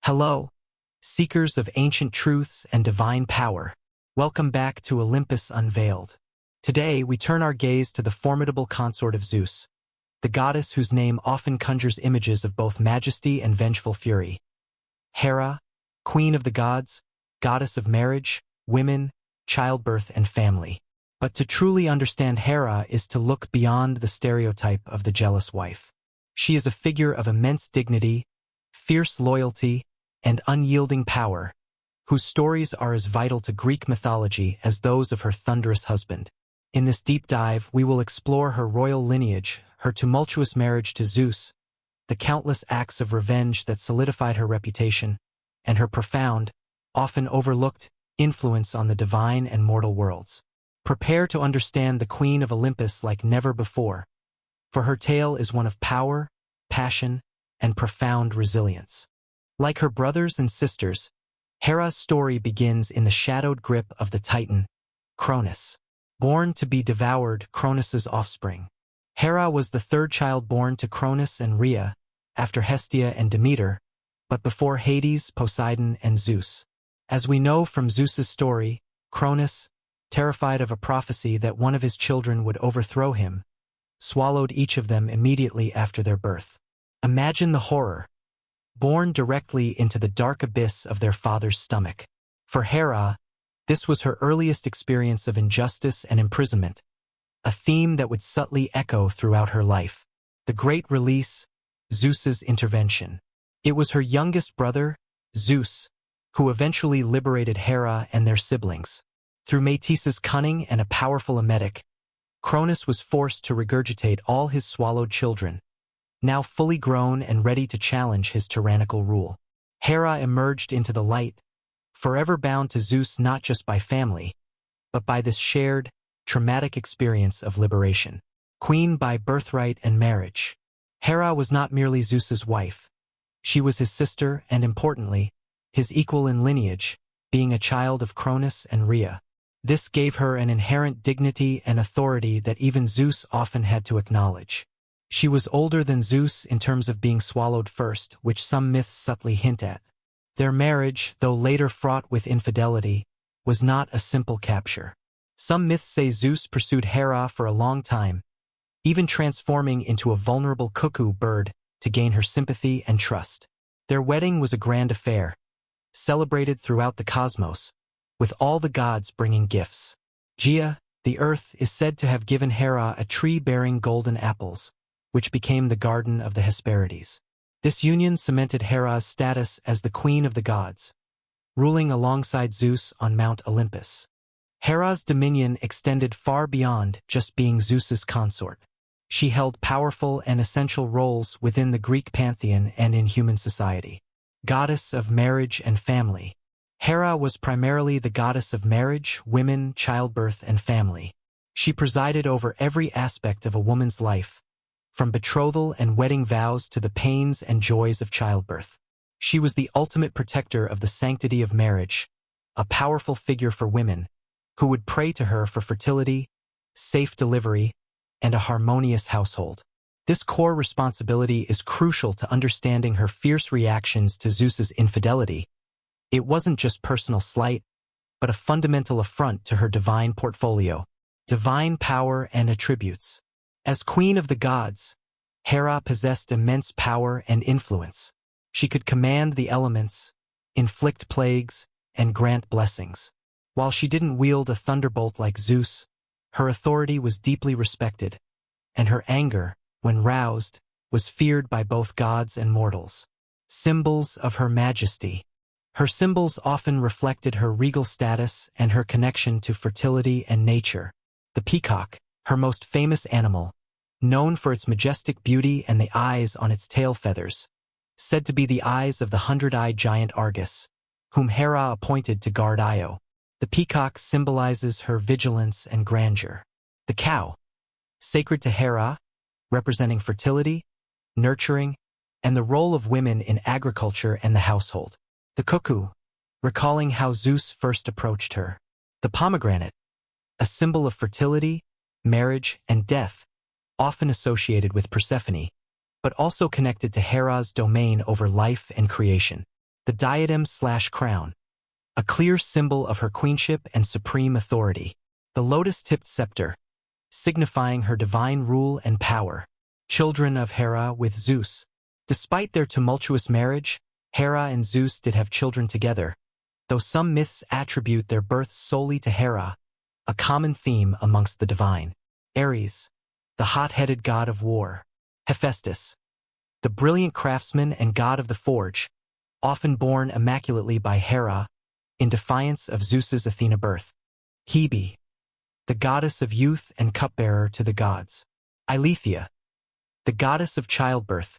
Hello, seekers of ancient truths and divine power. Welcome back to Olympus Unveiled. Today, we turn our gaze to the formidable consort of Zeus, the goddess whose name often conjures images of both majesty and vengeful fury. Hera, queen of the gods, goddess of marriage, women, childbirth, and family. But to truly understand Hera is to look beyond the stereotype of the jealous wife. She is a figure of immense dignity, fierce loyalty, and unyielding power, whose stories are as vital to Greek mythology as those of her thunderous husband. In this deep dive, we will explore her royal lineage, her tumultuous marriage to Zeus, the countless acts of revenge that solidified her reputation, and her profound, often overlooked, influence on the divine and mortal worlds. Prepare to understand the Queen of Olympus like never before, for her tale is one of power, passion, and profound resilience. Like her brothers and sisters, Hera's story begins in the shadowed grip of the Titan, Cronus. Born to be devoured, Cronus's offspring. Hera was the third child born to Cronus and Rhea, after Hestia and Demeter, but before Hades, Poseidon, and Zeus. As we know from Zeus's story, Cronus, terrified of a prophecy that one of his children would overthrow him, swallowed each of them immediately after their birth. Imagine the horror. Born directly into the dark abyss of their father's stomach. For Hera, this was her earliest experience of injustice and imprisonment, a theme that would subtly echo throughout her life. The great release, Zeus's intervention. It was her youngest brother, Zeus, who eventually liberated Hera and their siblings. Through Metis's cunning and a powerful emetic, Cronus was forced to regurgitate all his swallowed children, now fully grown and ready to challenge his tyrannical rule. Hera emerged into the light, forever bound to Zeus not just by family, but by this shared, traumatic experience of liberation. Queen by birthright and marriage. Hera was not merely Zeus's wife. She was his sister and, importantly, his equal in lineage, being a child of Cronus and Rhea. This gave her an inherent dignity and authority that even Zeus often had to acknowledge. She was older than Zeus in terms of being swallowed first, which some myths subtly hint at. Their marriage, though later fraught with infidelity, was not a simple capture. Some myths say Zeus pursued Hera for a long time, even transforming into a vulnerable cuckoo bird to gain her sympathy and trust. Their wedding was a grand affair, celebrated throughout the cosmos, with all the gods bringing gifts. Gaia, the earth, is said to have given Hera a tree bearing golden apples, which became the Garden of the Hesperides. This union cemented Hera's status as the queen of the gods, ruling alongside Zeus on Mount Olympus. Hera's dominion extended far beyond just being Zeus's consort. She held powerful and essential roles within the Greek pantheon and in human society. Goddess of marriage and family. Hera was primarily the goddess of marriage, women, childbirth, and family. She presided over every aspect of a woman's life, from betrothal and wedding vows to the pains and joys of childbirth. She was the ultimate protector of the sanctity of marriage, a powerful figure for women, who would pray to her for fertility, safe delivery, and a harmonious household. This core responsibility is crucial to understanding her fierce reactions to Zeus's infidelity. It wasn't just personal slight, but a fundamental affront to her divine portfolio, divine power and attributes. As queen of the gods, Hera possessed immense power and influence. She could command the elements, inflict plagues, and grant blessings. While she didn't wield a thunderbolt like Zeus, her authority was deeply respected, and her anger, when roused, was feared by both gods and mortals. Symbols of her majesty. Her symbols often reflected her regal status and her connection to fertility and nature. The peacock, her most famous animal, known for its majestic beauty and the eyes on its tail feathers, said to be the eyes of the hundred-eyed giant Argus, whom Hera appointed to guard Io. The peacock symbolizes her vigilance and grandeur. The cow, sacred to Hera, representing fertility, nurturing, and the role of women in agriculture and the household. The cuckoo, recalling how Zeus first approached her. The pomegranate, a symbol of fertility, marriage, and death, often associated with Persephone, but also connected to Hera's domain over life and creation. the diadem/crown, a clear symbol of her queenship and supreme authority. The lotus-tipped scepter, signifying her divine rule and power. Children of Hera with Zeus. Despite their tumultuous marriage, Hera and Zeus did have children together, though some myths attribute their births solely to Hera, a common theme amongst the divine. Ares, the hot-headed god of war. Hephaestus, the brilliant craftsman and god of the forge, often born immaculately by Hera, in defiance of Zeus's Athena birth. Hebe, the goddess of youth and cupbearer to the gods. Eileithyia, the goddess of childbirth,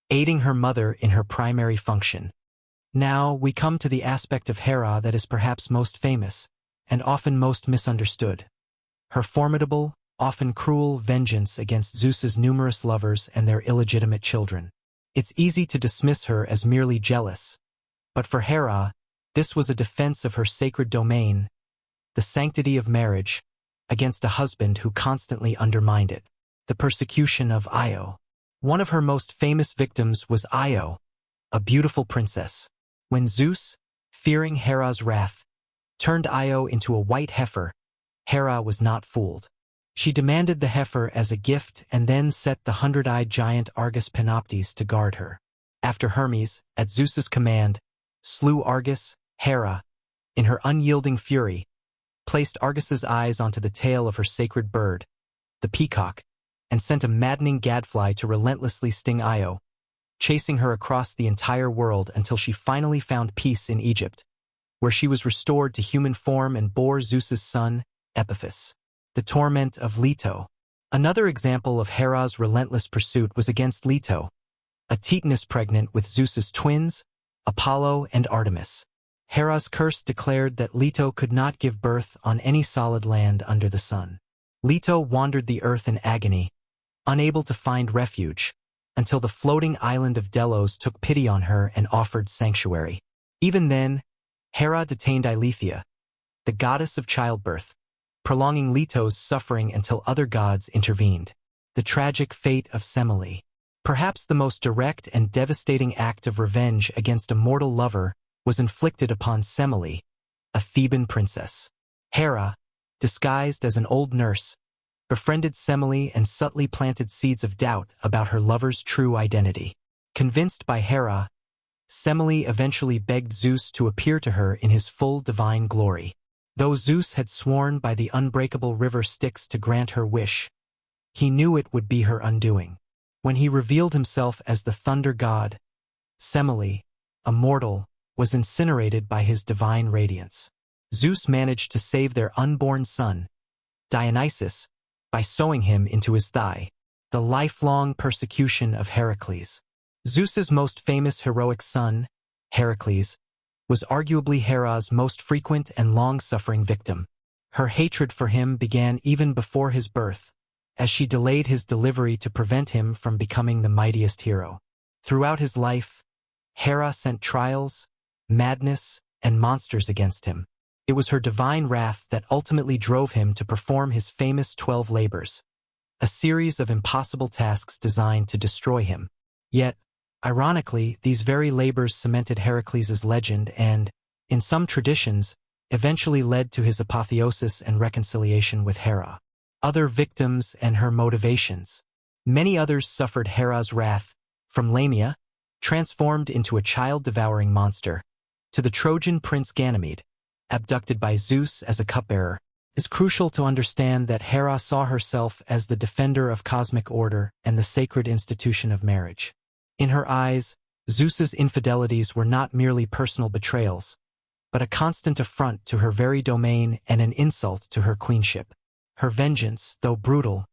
aiding her mother in her primary function. Now we come to the aspect of Hera that is perhaps most famous, and often most misunderstood. Her formidable, often cruel vengeance against Zeus's numerous lovers and their illegitimate children. It's easy to dismiss her as merely jealous, but for Hera, this was a defense of her sacred domain, the sanctity of marriage, against a husband who constantly undermined it. The persecution of Io. One of her most famous victims was Io, a beautiful princess. When Zeus, fearing Hera's wrath, turned Io into a white heifer, Hera was not fooled. She demanded the heifer as a gift and then set the hundred-eyed giant Argus Panoptes to guard her. After Hermes, at Zeus's command, slew Argus, Hera, in her unyielding fury, placed Argus's eyes onto the tail of her sacred bird, the peacock, and sent a maddening gadfly to relentlessly sting Io, chasing her across the entire world until she finally found peace in Egypt, where she was restored to human form and bore Zeus's son, Epiphus. The torment of Leto. Another example of Hera's relentless pursuit was against Leto, a Titaness pregnant with Zeus's twins, Apollo and Artemis. Hera's curse declared that Leto could not give birth on any solid land under the sun. Leto wandered the earth in agony, unable to find refuge, until the floating island of Delos took pity on her and offered sanctuary. Even then, Hera detained Eileithyia, the goddess of childbirth, prolonging Leto's suffering until other gods intervened. The tragic fate of Semele. Perhaps the most direct and devastating act of revenge against a mortal lover was inflicted upon Semele, a Theban princess. Hera, disguised as an old nurse, befriended Semele and subtly planted seeds of doubt about her lover's true identity. Convinced by Hera, Semele eventually begged Zeus to appear to her in his full divine glory. Though Zeus had sworn by the unbreakable river Styx to grant her wish, he knew it would be her undoing. When he revealed himself as the thunder god, Semele, a mortal, was incinerated by his divine radiance. Zeus managed to save their unborn son, Dionysus, by sewing him into his thigh. The lifelong persecution of Heracles. Zeus's most famous heroic son, Heracles, was arguably Hera's most frequent and long-suffering victim. Her hatred for him began even before his birth, as she delayed his delivery to prevent him from becoming the mightiest hero. Throughout his life, Hera sent trials, madness, and monsters against him. It was her divine wrath that ultimately drove him to perform his famous 12 labors, a series of impossible tasks designed to destroy him. Yet, ironically, these very labors cemented Heracles' legend and, in some traditions, eventually led to his apotheosis and reconciliation with Hera. Other victims and her motivations. Many others suffered Hera's wrath, from Lamia, transformed into a child-devouring monster, to the Trojan prince Ganymede, abducted by Zeus as a cupbearer. It's crucial to understand that Hera saw herself as the defender of cosmic order and the sacred institution of marriage. In her eyes, Zeus's infidelities were not merely personal betrayals, but a constant affront to her very domain and an insult to her queenship. Her vengeance, though brutal,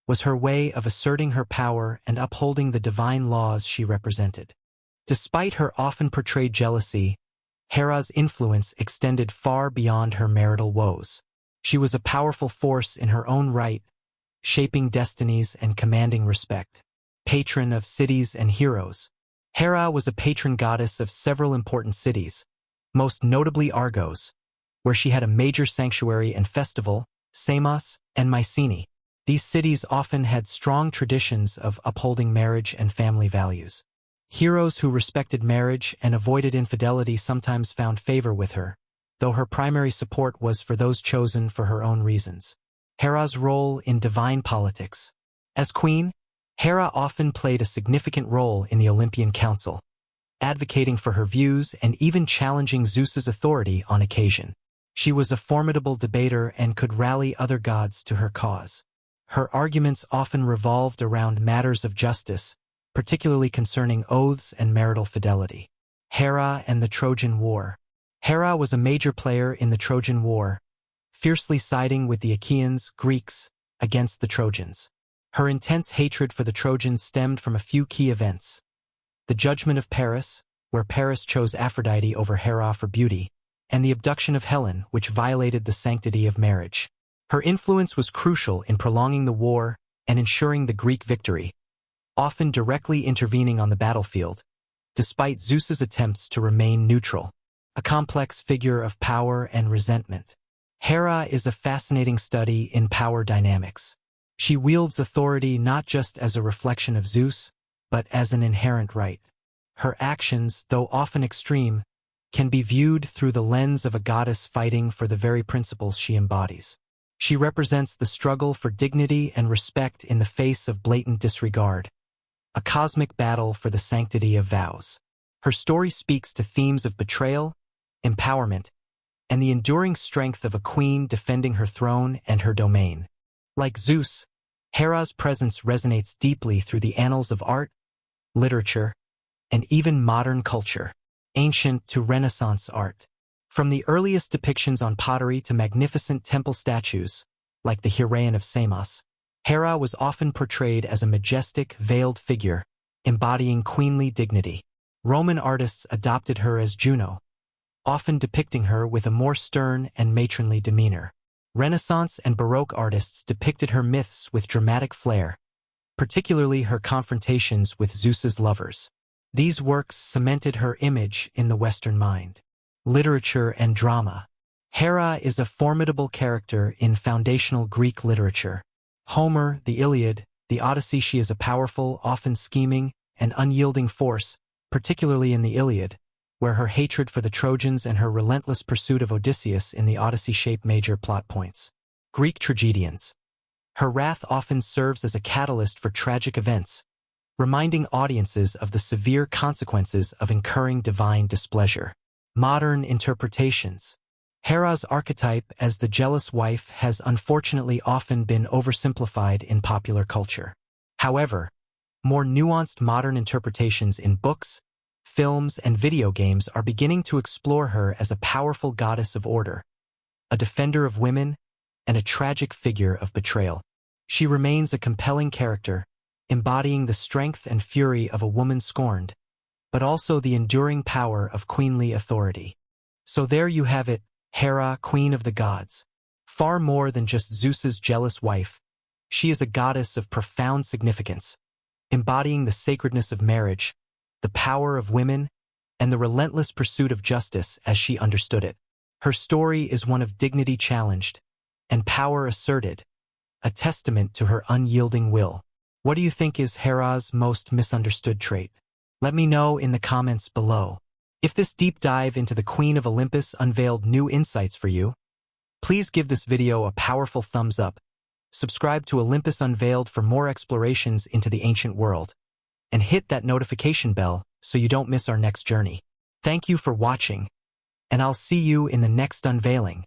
was her way of asserting her power and upholding the divine laws she represented. Despite her often portrayed jealousy, Hera's influence extended far beyond her marital woes. She was a powerful force in her own right, shaping destinies and commanding respect. Patron of cities and heroes. Hera was a patron goddess of several important cities, most notably Argos, where she had a major sanctuary and festival, Samos, and Mycenae. These cities often had strong traditions of upholding marriage and family values. Heroes who respected marriage and avoided infidelity sometimes found favor with her, though her primary support was for those chosen for her own reasons. Hera's role in divine politics. As queen, Hera often played a significant role in the Olympian Council, advocating for her views and even challenging Zeus's authority on occasion. She was a formidable debater and could rally other gods to her cause. Her arguments often revolved around matters of justice, particularly concerning oaths and marital fidelity. Hera and the Trojan War. Hera was a major player in the Trojan War, fiercely siding with the Achaeans, Greeks, against the Trojans. Her intense hatred for the Trojans stemmed from a few key events: the judgment of Paris, where Paris chose Aphrodite over Hera for beauty, and the abduction of Helen, which violated the sanctity of marriage. Her influence was crucial in prolonging the war and ensuring the Greek victory, often directly intervening on the battlefield, despite Zeus's attempts to remain neutral. A complex figure of power and resentment. Hera is a fascinating study in power dynamics. She wields authority not just as a reflection of Zeus, but as an inherent right. Her actions, though often extreme, can be viewed through the lens of a goddess fighting for the very principles she embodies. She represents the struggle for dignity and respect in the face of blatant disregard, a cosmic battle for the sanctity of vows. Her story speaks to themes of betrayal, empowerment, and the enduring strength of a queen defending her throne and her domain. Like Zeus, Hera's presence resonates deeply through the annals of art, literature, and even modern culture, ancient to Renaissance art. From the earliest depictions on pottery to magnificent temple statues, like the Heraean of Samos, Hera was often portrayed as a majestic, veiled figure, embodying queenly dignity. Roman artists adopted her as Juno, often depicting her with a more stern and matronly demeanor. Renaissance and Baroque artists depicted her myths with dramatic flair, particularly her confrontations with Zeus's lovers. These works cemented her image in the Western mind. Literature and drama. Hera is a formidable character in foundational Greek literature. Homer, the Iliad, the Odyssey. She is a powerful, often scheming, and unyielding force, particularly in the Iliad, where her hatred for the Trojans and her relentless pursuit of Odysseus in the Odyssey shape major plot points. Greek tragedians. Her wrath often serves as a catalyst for tragic events, reminding audiences of the severe consequences of incurring divine displeasure. Modern interpretations. Hera's archetype as the jealous wife has unfortunately often been oversimplified in popular culture. However, more nuanced modern interpretations in books, films, and video games are beginning to explore her as a powerful goddess of order, a defender of women, and a tragic figure of betrayal. She remains a compelling character, embodying the strength and fury of a woman scorned, but also the enduring power of queenly authority. So there you have it, Hera, queen of the gods. Far more than just Zeus's jealous wife, she is a goddess of profound significance, embodying the sacredness of marriage, the power of women, and the relentless pursuit of justice as she understood it. Her story is one of dignity challenged and power asserted, a testament to her unyielding will. What do you think is Hera's most misunderstood trait? Let me know in the comments below. If this deep dive into the Queen of Olympus unveiled new insights for you, please give this video a powerful thumbs up, subscribe to Olympus Unveiled for more explorations into the ancient world, and hit that notification bell so you don't miss our next journey. Thank you for watching, and I'll see you in the next unveiling.